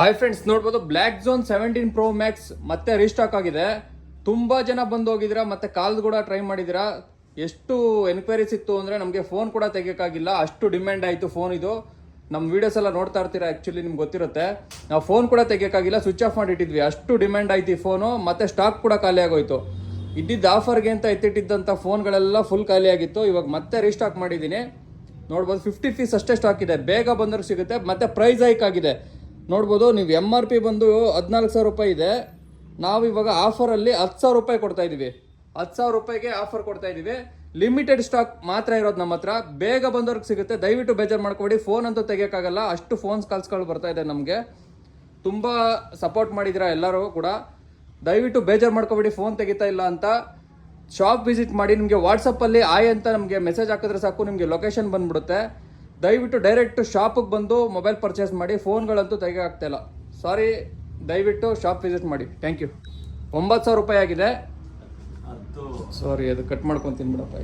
Hi friends, ನೋಡ್ಬೋದು black zone 17 Pro Max ಮತ್ತೆ restock ಆಗಿದೆ. ತುಂಬಾ ಜನ ಬಂದು ಹೋಗಿದ್ದೀರಾ, ಮತ್ತೆ ಕಾಲ್ ಕೂಡ ಟ್ರೈ ಮಾಡಿದಿರಾ. ಎಷ್ಟು ಎನ್ಕ್ವೈರೀಸ್ ಇತ್ತು ಅಂದ್ರೆ ನಮಗೆ ಫೋನ್ ಕೂಡ ತೆಗಿಯಕ್ಕಾಗಿಲ್ಲ, ಅಷ್ಟು ಡಿಮ್ಯಾಂಡ್ ಆಯಿತು ಫೋನ್ ಇದು. ನಮ್ಮ ವಿಡಿಯೋಸ್ ಎಲ್ಲ ನೋಡ್ತಾ ಇರ್ತೀರಾ, ಆ್ಯಕ್ಚುಲಿ ನಿಮ್ಗೆ ಗೊತ್ತಿರುತ್ತೆ. ನಾವು ಫೋನ್ ಕೂಡ ತೆಗಿಯಕ್ಕಾಗಿಲ್ಲ, ಸ್ವಿಚ್ ಆಫ್ ಮಾಡಿಟ್ಟಿದ್ವಿ, ಅಷ್ಟು ಡಿಮ್ಯಾಂಡ್ ಆಯ್ತು ಈ ಫೋನು. ಮತ್ತೆ ಸ್ಟಾಕ್ ಕೂಡ ಖಾಲಿ ಆಗೋಯ್ತು. ಇದ್ದಿದ್ದ ಆಫರ್ಗೆ ಅಂತ ಎತ್ತಿಟ್ಟಿದ್ದಂಥ ಫೋನ್ಗಳೆಲ್ಲ ಫುಲ್ ಖಾಲಿ ಆಗಿತ್ತು. ಇವಾಗ ಮತ್ತೆ ರೀಸ್ಟಾಕ್ ಮಾಡಿದ್ದೀನಿ. ನೋಡ್ಬೋದು 50 ಪೀಸ್ ಅಷ್ಟೇ ಸ್ಟಾಕ್ ಇದೆ, ಬೇಗ ಬಂದರೂ ಸಿಗುತ್ತೆ. ಮತ್ತೆ ಪ್ರೈಸ್ ಹೈಕ್ ಆಗಿದೆ. ನೋಡ್ಬೋದು ನೀವು MRP ಬಂದು 14,000 ರೂಪಾಯಿ ಇದೆ. ನಾವು ಇವಾಗ ಆಫರಲ್ಲಿ 10,000 ರೂಪಾಯಿ ಕೊಡ್ತಾ ಇದ್ದೀವಿ. 10,000 ರೂಪಾಯಿಗೆ ಆಫರ್ ಕೊಡ್ತಾ ಇದ್ದೀವಿ. ಲಿಮಿಟೆಡ್ ಸ್ಟಾಕ್ ಮಾತ್ರ ಇರೋದು ನಮ್ಮ ಹತ್ರ, ಬೇಗ ಬಂದವ್ರಿಗೆ ಸಿಗುತ್ತೆ. ದಯವಿಟ್ಟು ಬೇಜಾರು ಮಾಡ್ಕೊಬೇಡಿ, ಫೋನ್ ಅಂತೂ ತೆಗಿಯೋಕ್ಕಾಗಲ್ಲ, ಅಷ್ಟು ಫೋನ್ಸ್ ಕಾಲ್ಸ್ಗಳು ಬರ್ತಾ ಇದೆ ನಮಗೆ. ತುಂಬ ಸಪೋರ್ಟ್ ಮಾಡಿದ್ದೀರಾ ಎಲ್ಲರೂ ಕೂಡ. ದಯವಿಟ್ಟು ಬೇಜಾರು ಮಾಡ್ಕೊಬೇಡಿ ಫೋನ್ ತೆಗಿತಾ ಇಲ್ಲ ಅಂತ. ಶಾಪ್ ವಿಸಿಟ್ ಮಾಡಿ, ನಿಮಗೆ ವಾಟ್ಸಪ್ಪಲ್ಲಿ ಆಯ್ ಅಂತ ನಮಗೆ ಮೆಸೇಜ್ ಹಾಕಿದ್ರೆ ಸಾಕು, ನಿಮಗೆ ಲೊಕೇಶನ್ ಬಂದ್ಬಿಡುತ್ತೆ. ದಯವಿಟ್ಟು ಡೈರೆಕ್ಟ್ ಶಾಪಿಗೆ ಬಂದು ಮೊಬೈಲ್ ಪರ್ಚೇಸ್ ಮಾಡಿ, ಫೋನ್ಗಳಂತೂ ತೆಗಿಯೋಕ್ಕಾಗ್ತಾಯಿಲ್ಲ. ಸಾರಿ, ದಯವಿಟ್ಟು ಶಾಪ್ ವಿಸಿಟ್ ಮಾಡಿ. Thank you. 9,000 ರೂಪಾಯಿ ಆಗಿದೆ. ಸಾರಿ, ಅದು ಕಟ್ ಮಾಡ್ಕೊತೀನಿ ಬಿಡಪ್ಪ.